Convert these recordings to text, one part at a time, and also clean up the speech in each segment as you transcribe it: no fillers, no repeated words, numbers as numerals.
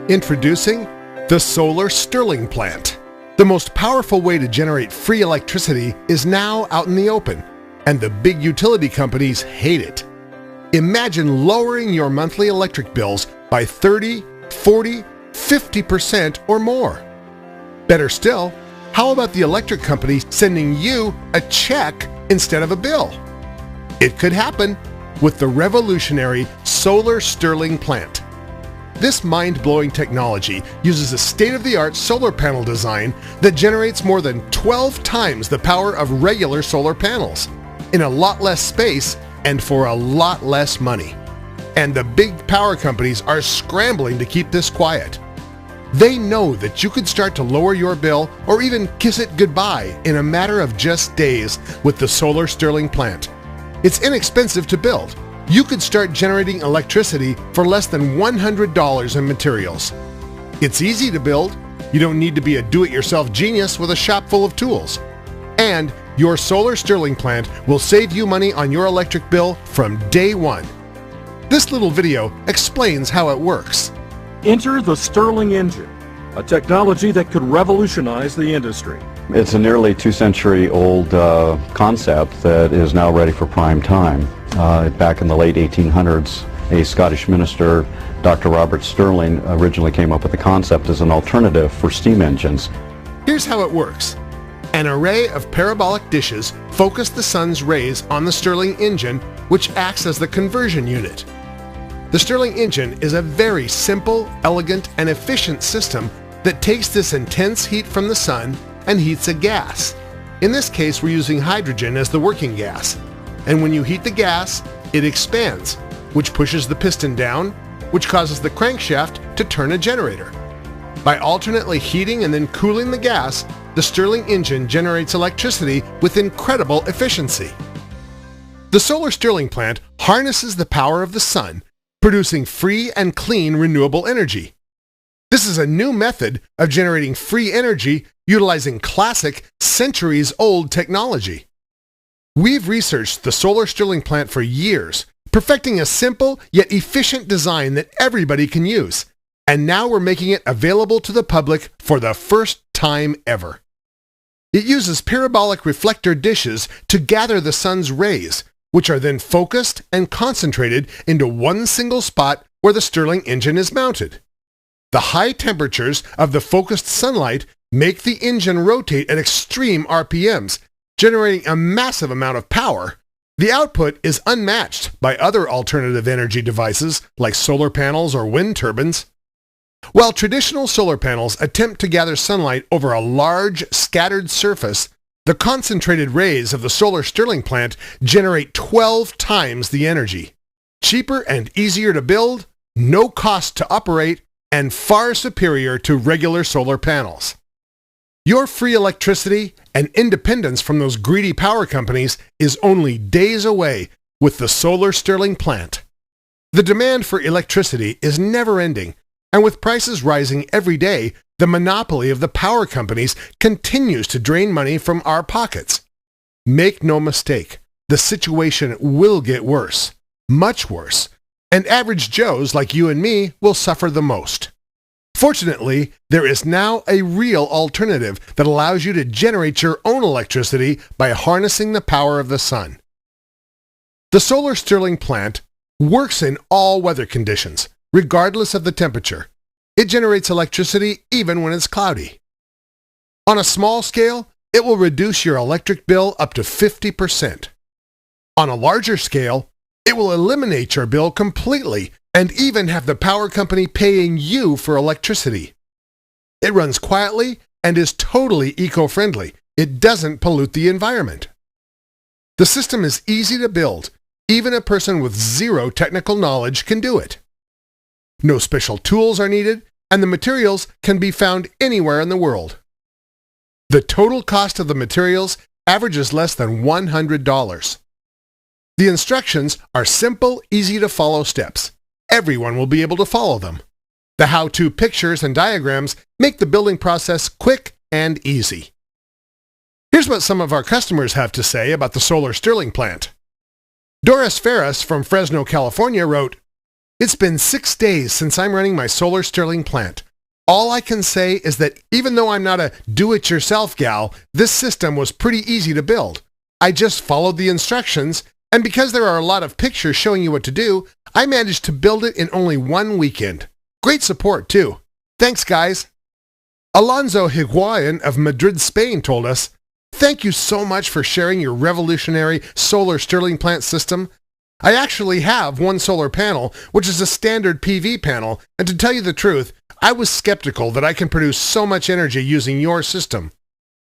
Introducing the solar Stirling plant. The most powerful way to generate free electricity is now out in the open, and the big utility companies hate it. Imagine lowering your monthly electric bills by 30, 40, 50% or more. Better still, how about the electric company sending you a check instead of a bill? It could happen with the revolutionary solar Stirling plant. This mind-blowing technology uses a state-of-the-art solar panel design that generates more than 12 times the power of regular solar panels, in a lot less space and for a lot less money. And the big power companies are scrambling to keep this quiet. They know that you could start to lower your bill or even kiss it goodbye in a matter of just days with the solar Stirling plant. It's inexpensive to build. You could start generating electricity for less than $100 in materials. It's easy to build. You don't need to be a do-it-yourself genius with a shop full of tools. And your solar Stirling plant will save you money on your electric bill from day one. This little video explains how it works. Enter the Stirling engine, a technology that could revolutionize the industry. It's a nearly 2-century-old concept that is now ready for prime time. Back in the late 1800s, a Scottish minister, Dr. Robert Stirling, originally came up with the concept as an alternative for steam engines. Here's how it works. An array of parabolic dishes focus the sun's rays on the Stirling engine, which acts as the conversion unit. The Stirling engine is a very simple, elegant, and efficient system that takes this intense heat from the sun and heats a gas. In this case, we're using hydrogen as the working gas. And when you heat the gas, it expands, which pushes the piston down, which causes the crankshaft to turn a generator. By alternately heating and then cooling the gas, the Stirling engine generates electricity with incredible efficiency. The solar Stirling plant harnesses the power of the sun, producing free and clean renewable energy. This is a new method of generating free energy utilizing classic, centuries-old technology. We've researched the solar Stirling plant for years, perfecting a simple yet efficient design that everybody can use, and now we're making it available to the public for the first time ever. It uses parabolic reflector dishes to gather the sun's rays, which are then focused and concentrated into one single spot where the Stirling engine is mounted. The high temperatures of the focused sunlight make the engine rotate at extreme RPMs, generating a massive amount of power. The output is unmatched by other alternative energy devices like solar panels or wind turbines. While traditional solar panels attempt to gather sunlight over a large, scattered surface, the concentrated rays of the solar Stirling plant generate 12 times the energy. Cheaper and easier to build, no cost to operate, and far superior to regular solar panels. Your free electricity and independence from those greedy power companies is only days away with the solar Stirling plant. The demand for electricity is never ending, and with prices rising every day, the monopoly of the power companies continues to drain money from our pockets. Make no mistake, the situation will get worse, much worse, and average Joes like you and me will suffer the most. Fortunately, there is now a real alternative that allows you to generate your own electricity by harnessing the power of the sun. The solar Stirling plant works in all weather conditions, regardless of the temperature. It generates electricity even when it's cloudy. On a small scale, it will reduce your electric bill up to 50%. On a larger scale, it will eliminate your bill completely and even have the power company paying you for electricity. It runs quietly and is totally eco-friendly. It doesn't pollute the environment. The system is easy to build. Even a person with zero technical knowledge can do it. No special tools are needed, and the materials can be found anywhere in the world. The total cost of the materials averages less than $100. The instructions are simple, easy-to-follow steps. Everyone will be able to follow them. The how-to pictures and diagrams make the building process quick and easy. Here's what some of our customers have to say about the solar Stirling plant. Doris Ferris from Fresno, California wrote, It's been 6 days since I'm running my solar Stirling plant. All I can say is that even though I'm not a do-it-yourself gal, this system was pretty easy to build. I just followed the instructions, and because there are a lot of pictures showing you what to do, I managed to build it in only one weekend. Great support, too. Thanks, guys. Alonso Higuain of Madrid, Spain told us, "Thank you so much for sharing your revolutionary solar Stirling plant system. I actually have one solar panel, which is a standard PV panel, and to tell you the truth, I was skeptical that I can produce so much energy using your system.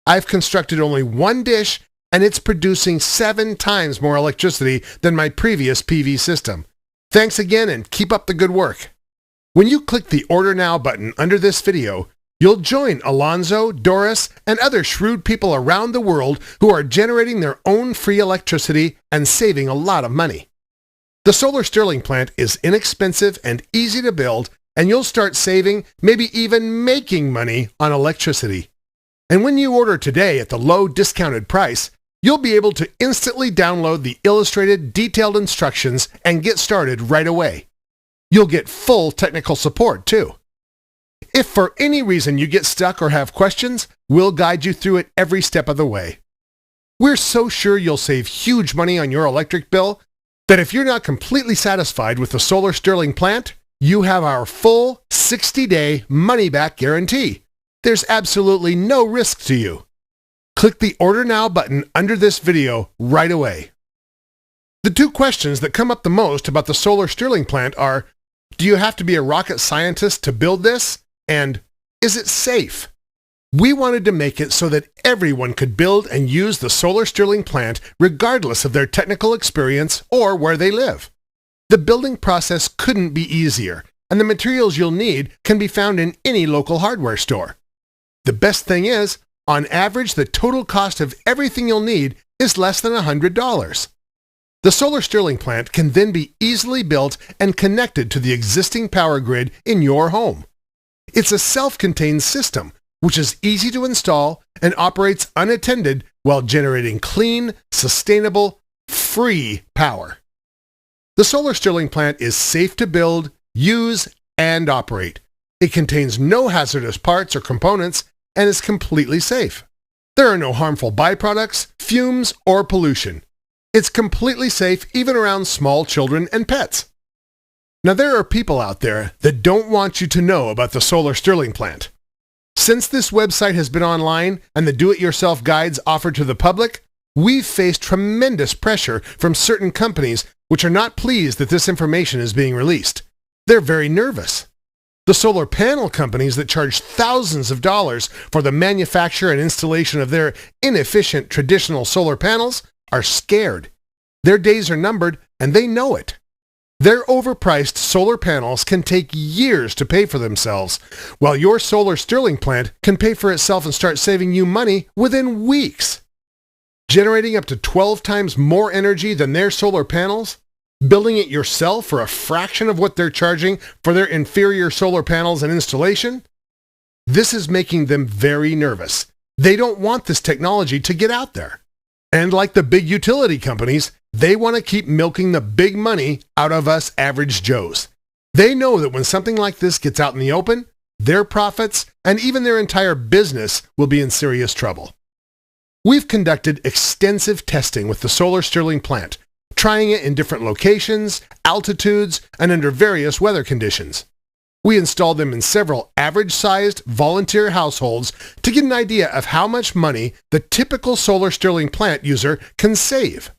I've constructed only one dish, and it's producing 7 times more electricity than my previous PV system. Thanks again, and keep up the good work." When you click the Order Now button under this video, you'll join Alonso, Doris, and other shrewd people around the world who are generating their own free electricity and saving a lot of money. The solar Stirling plant is inexpensive and easy to build, and you'll start saving, maybe even making money on electricity. And when you order today at the low discounted price, you'll be able to instantly download the illustrated, detailed instructions and get started right away. You'll get full technical support, too. If for any reason you get stuck or have questions, we'll guide you through it every step of the way. We're so sure you'll save huge money on your electric bill that if you're not completely satisfied with the solar Stirling plant, you have our full 60-day money-back guarantee. There's absolutely no risk to you. Click the Order Now button under this video right away. The 2 questions that come up the most about the solar Stirling plant are, do you have to be a rocket scientist to build this? And is it safe? We wanted to make it so that everyone could build and use the solar Stirling plant regardless of their technical experience or where they live. The building process couldn't be easier, and the materials you'll need can be found in any local hardware store. The best thing is, on average, the total cost of everything you'll need is less than $100. The solar Stirling plant can then be easily built and connected to the existing power grid in your home. It's a self-contained system, which is easy to install and operates unattended while generating clean, sustainable, free power. The solar Stirling plant is safe to build, use, and operate. It contains no hazardous parts or components and is completely safe. There are no harmful byproducts, fumes, or pollution. It's completely safe even around small children and pets. Now, there are people out there that don't want you to know about the solar Stirling plant. Since this website has been online and the do-it-yourself guides offered to the public, we've faced tremendous pressure from certain companies which are not pleased that this information is being released. They're very nervous. The solar panel companies that charge thousands of dollars for the manufacture and installation of their inefficient traditional solar panels are scared. Their days are numbered, and they know it. Their overpriced solar panels can take years to pay for themselves, while your solar Stirling plant can pay for itself and start saving you money within weeks. Generating up to 12 times more energy than their solar panels? Building it yourself for a fraction of what they're charging for their inferior solar panels and installation? This is making them very nervous. They don't want this technology to get out there. And like the big utility companies, they want to keep milking the big money out of us average Joes. They know that when something like this gets out in the open, their profits and even their entire business will be in serious trouble. We've conducted extensive testing with the solar Stirling plant, trying it in different locations, altitudes, and under various weather conditions. We installed them in several average-sized volunteer households to get an idea of how much money the typical solar Stirling plant user can save.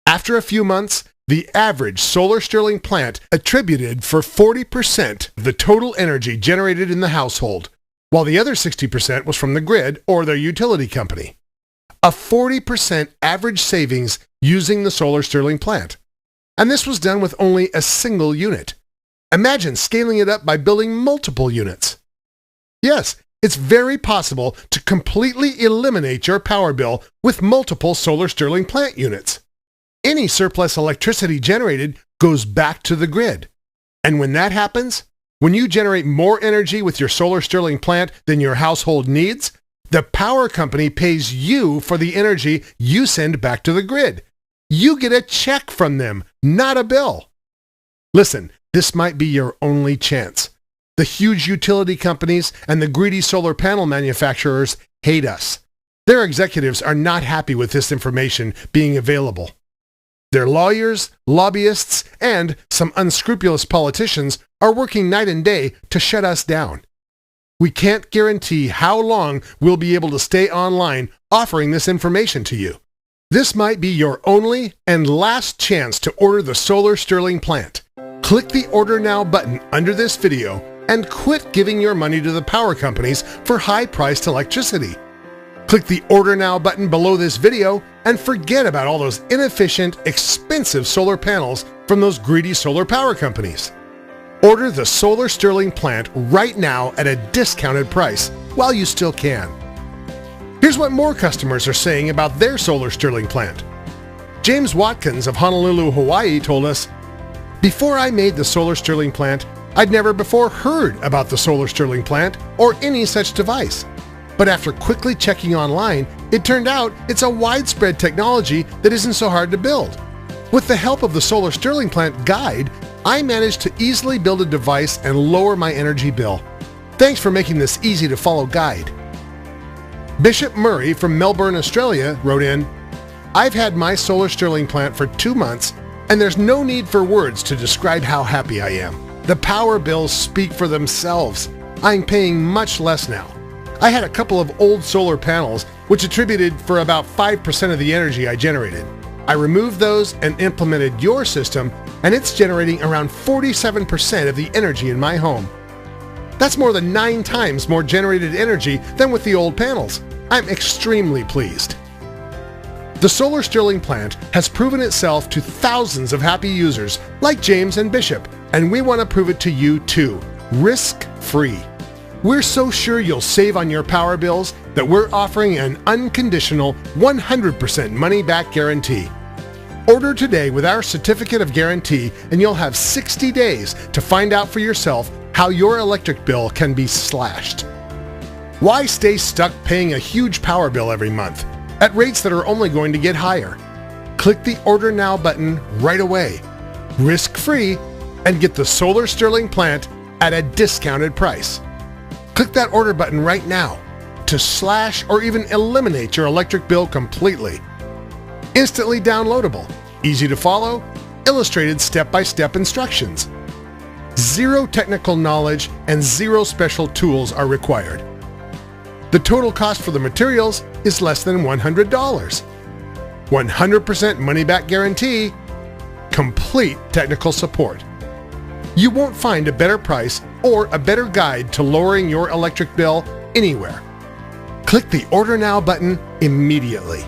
After a few months, the average solar Stirling plant attributed for 40% of the total energy generated in the household, while the other 60% was from the grid or their utility company. A 40% average savings using the solar Stirling plant. And this was done with only a single unit. Imagine scaling it up by building multiple units. Yes, it's very possible to completely eliminate your power bill with multiple solar Stirling plant units. Any surplus electricity generated goes back to the grid. And when that happens, when you generate more energy with your solar Stirling plant than your household needs, the power company pays you for the energy you send back to the grid. You get a check from them, not a bill. Listen, This might be your only chance. The huge utility companies and the greedy solar panel manufacturers hate us. Their executives are not happy with this information being available. Their lawyers, lobbyists, and some unscrupulous politicians are working night and day to shut us down. We can't guarantee how long we'll be able to stay online offering this information to you. This might be your only and last chance to order the solar Stirling plant. Click the Order Now button under this video and quit giving your money to the power companies for high-priced electricity. Click the Order Now button below this video and forget about all those inefficient, expensive solar panels from those greedy solar power companies. Order the solar Stirling plant right now at a discounted price while you still can. Here's what more customers are saying about their solar Stirling plant. James Watkins of Honolulu, Hawaii told us, "Before I made the solar Stirling plant, I'd never before heard about the solar Stirling plant or any such device. But after quickly checking online, it turned out it's a widespread technology that isn't so hard to build. With the help of the solar Stirling plant guide, I managed to easily build a device and lower my energy bill. Thanks for making this easy to follow guide." Bishop Murray from Melbourne, Australia wrote in, "I've had my solar Stirling plant for 2 months and there's no need for words to describe how happy I am. The power bills speak for themselves. I'm paying much less now. I had a couple of old solar panels which attributed for about 5% of the energy I generated. I removed those and implemented your system, and it's generating around 47% of the energy in my home. That's more than 9 times more generated energy than with the old panels. I'm extremely pleased." The solar Stirling plant has proven itself to thousands of happy users like James and Bishop, and we want to prove it to you too, risk-free. We're so sure you'll save on your power bills that we're offering an unconditional 100% money-back guarantee. Order today with our certificate of guarantee and you'll have 60 days to find out for yourself how your electric bill can be slashed. Why stay stuck paying a huge power bill every month at rates that are only going to get higher? Click the Order Now button right away, risk-free, and get the solar Stirling plant at a discounted price. Click that order button right now to slash or even eliminate your electric bill completely. Instantly downloadable, easy to follow, illustrated step-by-step instructions. Zero technical knowledge and zero special tools are required. The total cost for the materials is less than $100. 100% money-back guarantee, complete technical support. You won't find a better price or a better guide to lowering your electric bill anywhere. Click the Order Now button immediately.